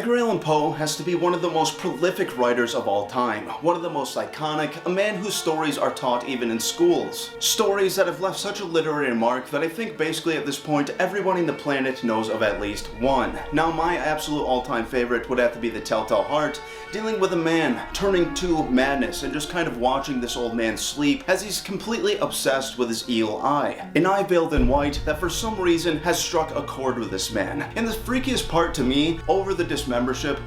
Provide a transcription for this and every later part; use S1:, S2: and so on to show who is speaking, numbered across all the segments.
S1: Edgar Allan Poe has to be one of the most prolific writers of all time, one of the most iconic, a man whose stories are taught even in schools. Stories that have left such a literary mark that I think basically at this point everyone on the planet knows of at least one. Now my absolute all-time favorite would have to be The Telltale Heart, dealing with a man turning to madness and just kind of watching this old man sleep as he's completely obsessed with his eel eye. An eye veiled in white that for some reason has struck a chord with this man. And the freakiest part to me, over the dismembership,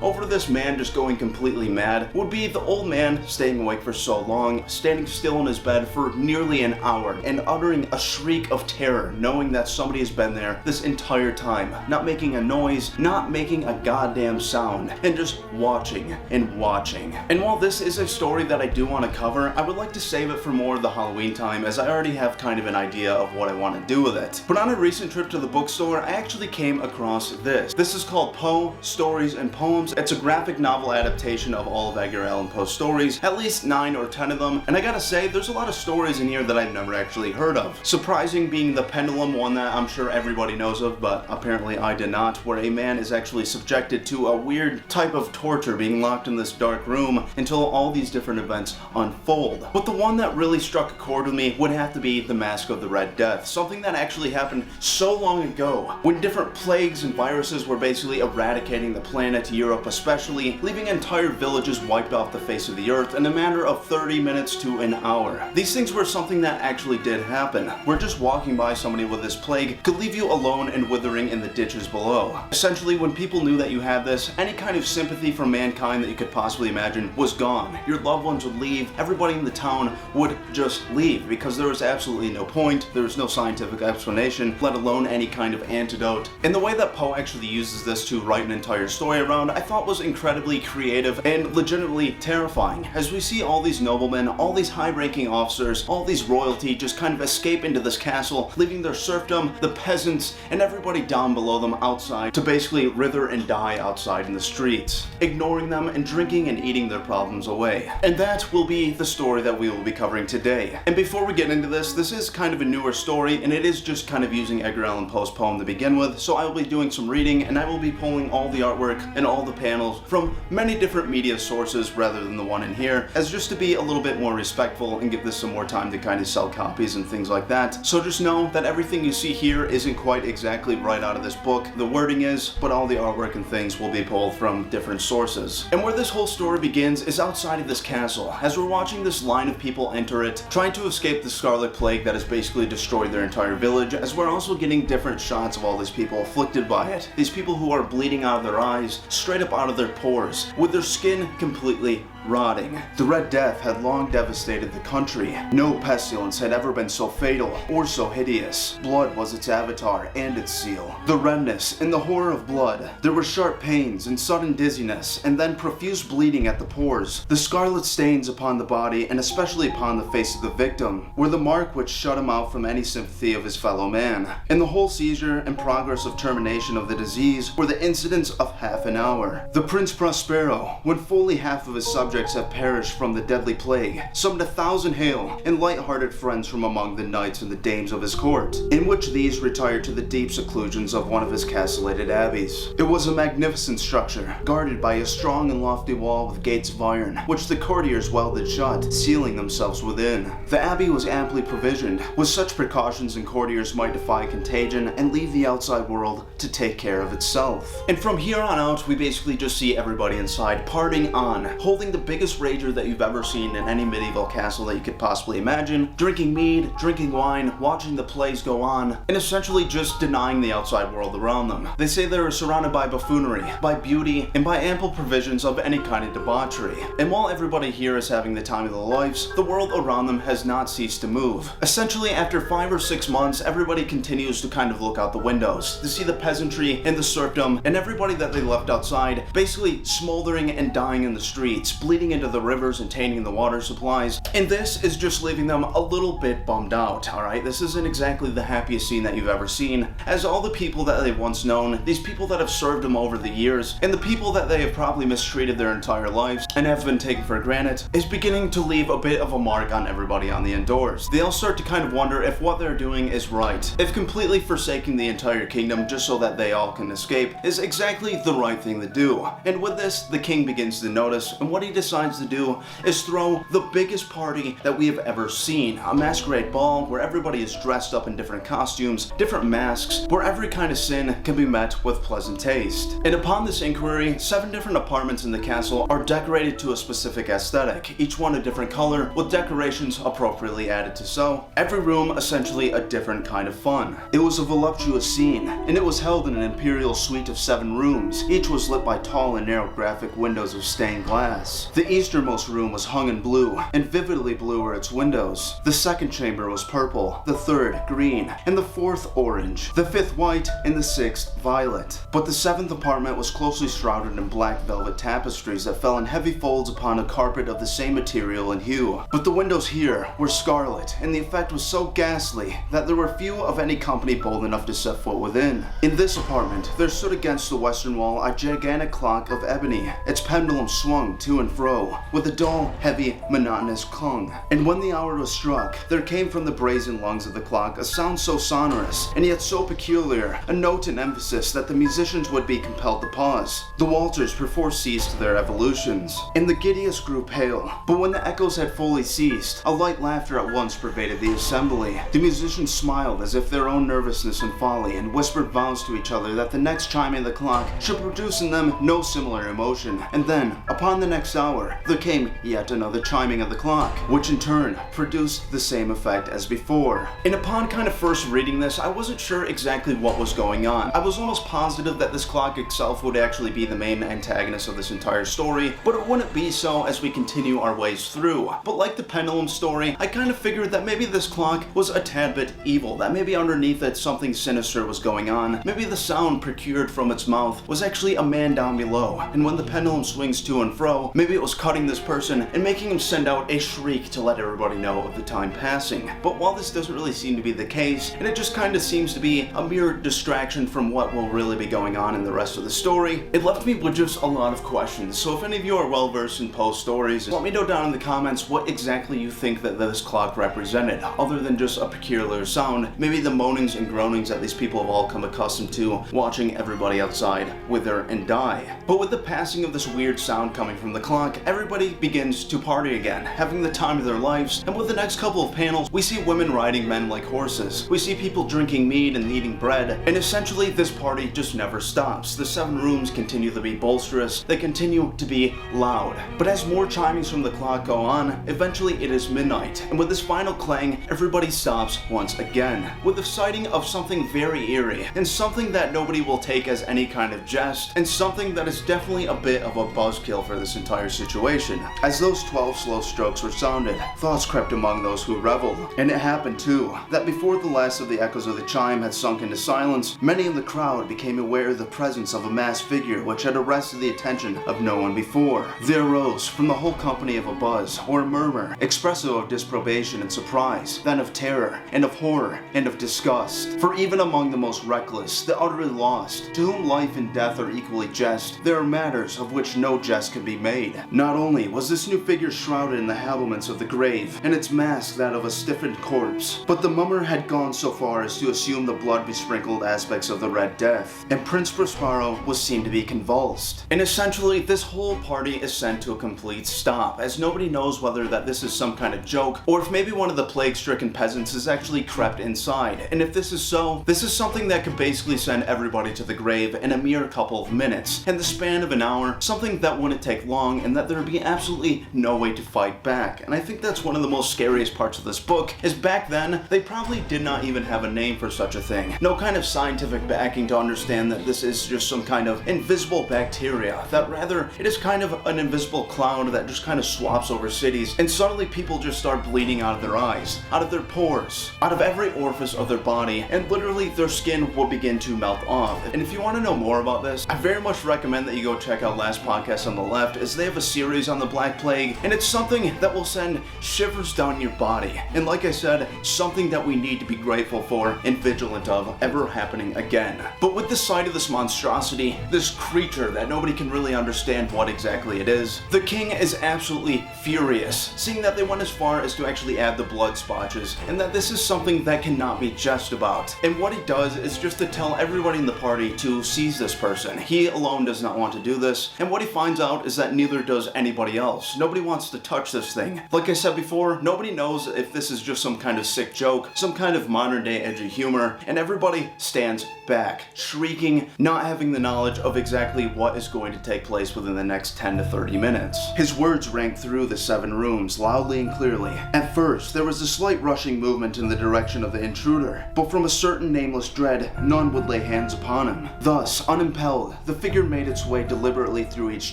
S1: over this man just going completely mad, would be the old man staying awake for so long, standing still in his bed for nearly an hour, and uttering a shriek of terror, knowing that somebody has been there this entire time, not making a noise, not making a goddamn sound, and just watching and watching. And while this is a story that I do want to cover, I would like to save it for more of the Halloween time, as I already have kind of an idea of what I want to do with it. But on a recent trip to the bookstore, I actually came across this. This is called Poe, Stories and Poems. It's a graphic novel adaptation of all of Edgar Allan Poe's stories, at least 9 or 10 of them, and I gotta say, there's a lot of stories in here that I've never actually heard of. Surprising being the pendulum, one that I'm sure everybody knows of, but apparently I did not, where a man is actually subjected to a weird type of torture, being locked in this dark room until all these different events unfold. But the one that really struck a chord with me would have to be the Masque of the Red Death, something that actually happened so long ago, when different plagues and viruses were basically eradicating the planet, Europe especially, leaving entire villages wiped off the face of the earth in a matter of 30 minutes to an hour. These things were something that actually did happen, where just walking by somebody with this plague could leave you alone and withering in the ditches below. Essentially, when people knew that you had this, any kind of sympathy from mankind that you could possibly imagine was gone. Your loved ones would leave, everybody in the town would just leave, because there was absolutely no point, there was no scientific explanation, let alone any kind of antidote. And the way that Poe actually uses this to write an entire story around, I thought was incredibly creative and legitimately terrifying, as we see all these noblemen, all these high-ranking officers, all these royalty just kind of escape into this castle, leaving their serfdom, the peasants, and everybody down below them outside to basically wither and die outside in the streets, ignoring them and drinking and eating their problems away. And that will be the story that we will be covering today. And before we get into this is kind of a newer story, and it is just kind of using Edgar Allan Poe's poem to begin with, so I will be doing some reading, and I will be pulling all the artwork and all the panels from many different media sources rather than the one in here, as just to be a little bit more respectful and give this some more time to kind of sell copies and things like that. So just know that everything you see here isn't quite exactly right out of this book. The wording is, but all the artwork and things will be pulled from different sources. And where this whole story begins is outside of this castle, as we're watching this line of people enter it, trying to escape the scarlet plague that has basically destroyed their entire village, as we're also getting different shots of all these people afflicted by it. These people who are bleeding out of their eyes, straight up out of their pores, with their skin completely rotting. The Red Death had long devastated the country. No pestilence had ever been so fatal or so hideous. Blood was its avatar and its seal. The redness and the horror of blood. There were sharp pains and sudden dizziness, and then profuse bleeding at the pores. The scarlet stains upon the body, and especially upon the face of the victim, were the mark which shut him out from any sympathy of his fellow man. And the whole seizure and progress of termination of the disease were the incidents of half an hour. The Prince Prospero, when fully half of his subjects have perished from the deadly plague, summoned 1,000 hale and light-hearted friends from among the knights and the dames of his court, in which these retired to the deep seclusions of one of his castellated abbeys. It was a magnificent structure, guarded by a strong and lofty wall with gates of iron, which the courtiers welded shut, sealing themselves within. The abbey was amply provisioned, with such precautions and courtiers might defy contagion and leave the outside world to take care of itself. And from here on out, we basically just see everybody inside partying on, holding the biggest rager that you've ever seen in any medieval castle that you could possibly imagine, drinking mead, drinking wine, watching the plays go on, and essentially just denying the outside world around them. They say they are surrounded by buffoonery, by beauty, and by ample provisions of any kind of debauchery. And while everybody here is having the time of their lives, the world around them has not ceased to move. Essentially, after 5 or 6 months, everybody continues to kind of look out the windows to see the peasantry and the serfdom and everybody that they left outside basically smoldering and dying in the streets, bleeding into the rivers and tainting the water supplies, and this is just leaving them a little bit bummed out, alright? This isn't exactly the happiest scene that you've ever seen, as all the people that they've once known, these people that have served them over the years, and the people that they have probably mistreated their entire lives and have been taken for granted, is beginning to leave a bit of a mark on everybody on the indoors. They all start to kind of wonder if what they're doing is right, if completely forsaking the entire kingdom just so that they all can escape is exactly the right right thing to do. And with this, the king begins to notice, and what he decides to do is throw the biggest party that we have ever seen. A masquerade ball where everybody is dressed up in different costumes, different masks, where every kind of sin can be met with pleasant taste. And upon this inquiry, 7 different apartments in the castle are decorated to a specific aesthetic, each one a different color, with decorations appropriately added to so. Every room essentially a different kind of fun. It was a voluptuous scene, and it was held in an imperial suite of 7 rooms. Each was lit by tall and narrow graphic windows of stained glass. The easternmost room was hung in blue, and vividly blue were its windows. The second chamber was purple, the third green, and the fourth orange, the fifth white, and the sixth violet. But the 7th apartment was closely shrouded in black velvet tapestries that fell in heavy folds upon a carpet of the same material and hue. But the windows here were scarlet, and the effect was so ghastly that there were few of any company bold enough to set foot within. In this apartment, there stood against the western wall a gigantic clock of ebony. Its pendulum swung to and fro, with a dull, heavy, monotonous clung. And when the hour was struck, there came from the brazen lungs of the clock a sound so sonorous, and yet so peculiar, a note and emphasis that the musicians would be compelled to pause. The waltzers perforce ceased their evolutions, and the giddiest grew pale. But when the echoes had fully ceased, a light laughter at once pervaded the assembly. The musicians smiled as if their own nervousness and folly, and whispered vows to each other that the next chiming of the clock should produce in them no similar emotion. And then, upon the next hour, there came yet another chiming of the clock, which in turn produced the same effect as before. And upon kind of first reading this, I wasn't sure exactly what was going on. I was almost positive that this clock itself would actually be the main antagonist of this entire story, but it wouldn't be so as we continue our ways through. But like the pendulum story, I kind of figured that maybe this clock was a tad bit evil, that maybe underneath it something sinister was going on. Maybe the sound procured from its mouth was actually a man down below, and when the pendulum swings to and fro, maybe it was cutting this person and making him send out a shriek to let everybody know of the time passing. But while this doesn't really seem to be the case, and it just kind of seems to be a mere distraction from what will really be going on in the rest of the story, it left me with just a lot of questions. So if any of you are well versed in Poe stories, let me know down in the comments what exactly you think that this clock represented, other than just a peculiar sound, maybe the moanings and groanings that these people have all come accustomed to watching everybody outside wither and die. But with the passing of this weird sound coming from the clock, everybody begins to party again, having the time of their lives, and with the next couple of panels, we see women riding men like horses. We see people drinking mead and eating bread, and essentially this party just never stops. The 7 rooms continue to be boisterous, they continue to be loud. But as more chimings from the clock go on, eventually it is midnight, and with this final clang, everybody stops once again, with the sighting of something very eerie, and something that nobody will take as any kind of jest, and something that is definitely a bit of a buzzkill for this entire situation. As those 12 slow strokes were sounded, thoughts crept among those who reveled, and it happened too, that before the last of the echoes of the chime had sunk into silence, many in the crowd became aware of the presence of a masked figure which had arrested the attention of no one before. There arose from the whole company of a buzz, or a murmur, expressive of disprobation and surprise, then of terror, and of horror, and of disgust. For even among the most reckless, the utterly lost, to whom life and death are equally jest, there are matters of which no jest can be made. Not only was this new figure shrouded in the habiliments of the grave, and its mask that of a stiffened corpse, but the mummer had gone so far as to assume the blood-besprinkled aspects of the Red Death, and Prince Prospero was seen to be convulsed. And essentially, this whole party is sent to a complete stop, as nobody knows whether that this is some kind of joke, or if maybe one of the plague-stricken peasants has actually crept inside. And if this is so, this is something that could basically send everybody to the grave in a mere couple of minutes, in the span of an hour, something that wouldn't take long, and that there would be absolutely no way to fight back. And I think that's one of the most scariest parts of this book, is back then, they probably did not even have a name for such a thing. No kind of scientific backing to understand that this is just some kind of invisible bacteria, that rather, it is kind of an invisible cloud that just kind of swaps over cities, and suddenly people just start bleeding out of their eyes, out of their pores, out of every orifice of their body, and literally their skin will begin to melt off. And if you want to know more about this, I very much recommend that you go check out Last Podcast on the Left, as they have a series on the Black Plague, and it's something that will send shivers down your body. And like I said, something that we need to be grateful for and vigilant of ever happening again. But with the sight of this monstrosity, this creature that nobody can really understand what exactly it is, the king is absolutely furious, seeing that they went as far as to actually add the blood spotches, and that this is something that cannot be jest about. And what he does is just to tell everybody in the party to seize this person, He alone does not want to do this, and what he finds out is that neither does anybody else. Nobody wants to touch this thing. Like I said before, nobody knows if this is just some kind of sick joke, some kind of modern day edgy humor, and everybody stands back, shrieking, not having the knowledge of exactly what is going to take place within the next 10 to 30 minutes. His words rang through the 7 rooms, loudly and clearly. At first, there was a slight rushing movement in the direction of the intruder, but from a certain nameless dread, none would lay hands upon him. Thus, unimpelled, the figure made its way deliberately through each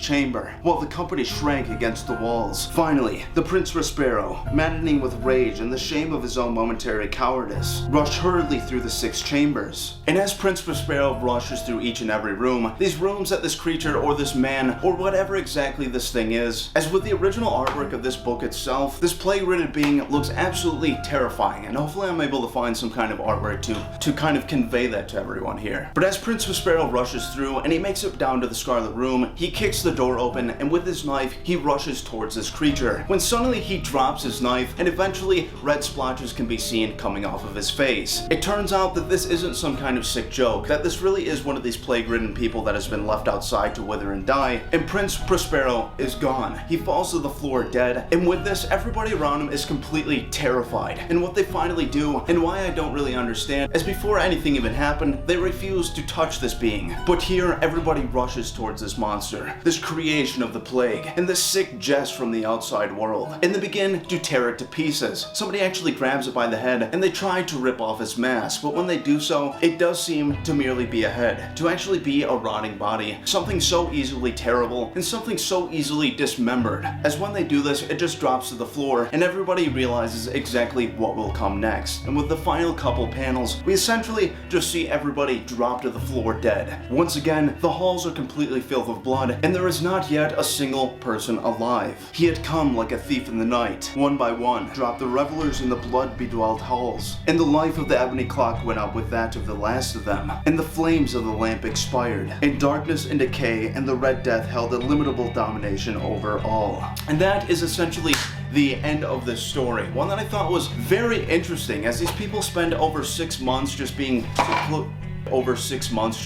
S1: chamber, while the company shrank against the walls. Finally, the Prince Prospero, maddening with rage and the shame of his own momentary cowardice, rushed hurriedly through the 6 chambers. And as Prince Prospero rushes through each and every room, these rooms that this creature or this man or whatever exactly this thing is, as with the original artwork of this book itself, this plague-ridden being looks absolutely terrifying, and hopefully I'm able to find some kind of artwork to kind of convey that to everyone here. But as Prince Prospero rushes through and he makes it down to the Scarlet Room, he kicks the door open and with his knife he rushes towards this creature, when suddenly he drops his knife and eventually red splotches can be seen coming off of his face. It turns out that this isn't some kind of sick joke, that this really is one of these plague-ridden people that has been left outside to wither and die, and Prince Prospero is gone. He falls to the floor dead, and with this, everybody around him is completely terrified. And what they finally do, and why I don't really understand, is before anything even happened, they refuse to touch this being. But here, everybody rushes towards this monster, this creation of the plague, and this sick jest from the outside world, and they begin to tear it to pieces. Somebody actually grabs it by the head, and they try to rip off its mask, but when they do so, it does seem to merely be a head, to actually be a rotting body, something so easily terrible, and something so easily dismembered, as when they do this, it just drops to the floor, and everybody realizes exactly what will come next. And with the final couple panels, we essentially just see everybody drop to the floor dead. Once again, the halls are completely filled with blood, and there is not yet a single person alive. He had come like a thief in the night, one by one, dropped the revelers in the blood-bedwelled halls, and the life of the ebony clock went out with that of the last of them, and the flames of the lamp expired, and darkness and decay and the Red Death held illimitable domination over all. And that is essentially the end of this story. One that I thought was very interesting, as these people spend over 6 months just being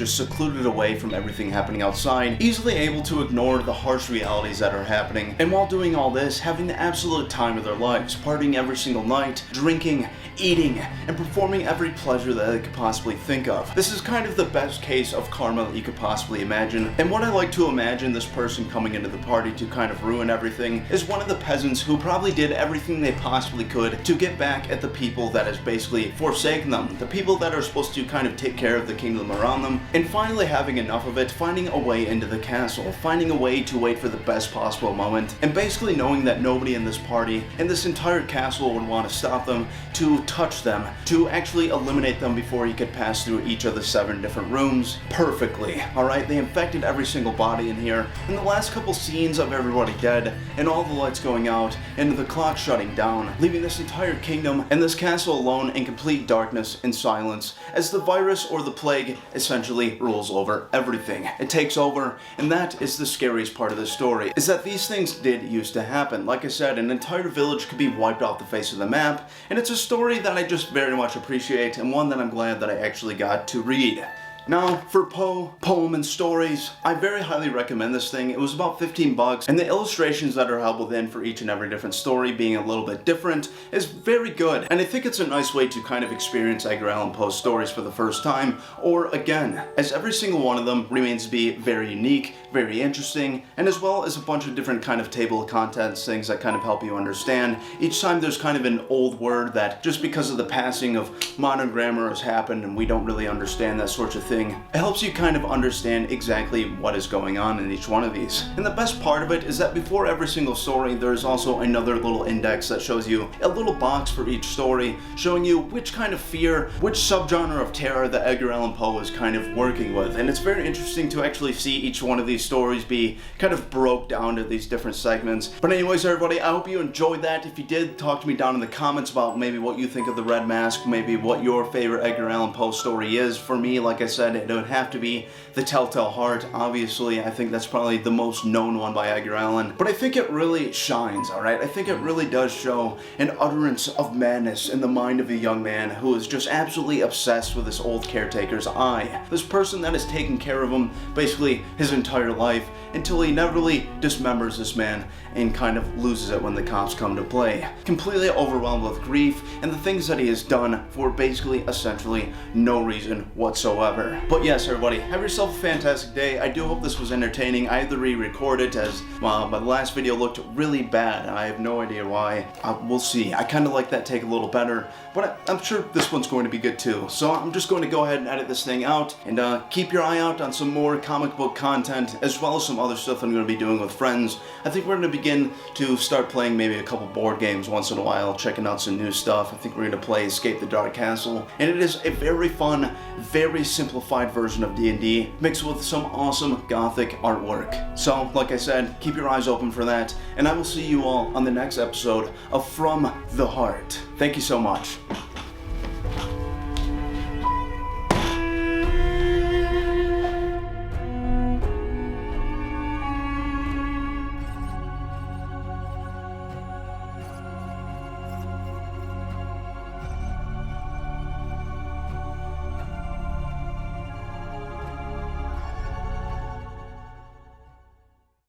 S1: secluded away from everything happening outside, easily able to ignore the harsh realities that are happening, and while doing all this, having the absolute time of their lives, partying every single night, drinking, eating, and performing every pleasure that they could possibly think of. This is kind of the best case of karma that you could possibly imagine, and what I like to imagine this person coming into the party to kind of ruin everything is one of the peasants who probably did everything they possibly could to get back at the people that has basically forsaken them, the people that are supposed to kind of take care of the kingdom around them, and finally having enough of it, finding a way into the castle, finding a way to wait for the best possible moment, and basically knowing that nobody in this party and this entire castle would want to stop them, to touch them, to actually eliminate them before he could pass through each of the 7 different rooms perfectly. Alright, they infected every single body in here, and the last couple scenes of everybody dead, and all the lights going out, and the clock shutting down, leaving this entire kingdom and this castle alone in complete darkness and silence, as the virus or the plague essentially rules over everything. It takes over, and that is the scariest part of the story, is that these things did used to happen. Like I said, an entire village could be wiped off the face of the map, and it's a story that I just very much appreciate, and one that I'm glad that I actually got to read. Now, for Poe, Poem and Stories, I very highly recommend this thing. It was about $15, and the illustrations that are held within for each and every different story being a little bit different is very good, and I think it's a nice way to kind of experience Edgar Allan Poe's stories for the first time, or again, as every single one of them remains to be very unique, very interesting, and as well as a bunch of different kind of table of contents, things that kind of help you understand. Each time there's kind of an old word that, just because of the passing of modern grammar has happened and we don't really understand that sort of thing, it helps you kind of understand exactly what is going on in each one of these. And the best part of it is that before every single story, there's also another little index that shows you a little box for each story, showing you which kind of fear, which subgenre of terror that Edgar Allan Poe is kind of working with. And it's very interesting to actually see each one of these stories be kind of broke down to these different segments. But anyways, everybody, I hope you enjoyed that. If you did, talk to me down in the comments about maybe what you think of the Red Mask, maybe what your favorite Edgar Allan Poe story is. For me, like I said, said, it would have to be The Telltale Heart. Obviously, I think that's probably the most known one by Edgar Allan. But I think it really shines, alright? I think it really does show an utterance of madness in the mind of a young man who is just absolutely obsessed with this old caretaker's eye. This person that has taken care of him basically his entire life until he inevitably dismembers this man and kind of loses it when the cops come to play. Completely overwhelmed with grief and the things that he has done for basically essentially no reason whatsoever. But yes, everybody, have yourself a fantastic day. I do hope this was entertaining. I had to re-record it as my last video looked really bad. I have no idea why. We'll see. I kind of like that take a little better, but I'm sure this one's going to be good too. So I'm just going to go ahead and edit this thing out, and keep your eye out on some more comic book content, as well as some other stuff I'm going to be doing with friends. I think we're going to begin to start playing maybe a couple board games once in a while, checking out some new stuff. I think we're going to play Escape the Dark Castle, and it is a very fun, very simplified version of D&D, mixed with some awesome gothic artwork. So, like I said, keep your eyes open for that, and I will see you all on the next episode of From the Heart. Thank you so much.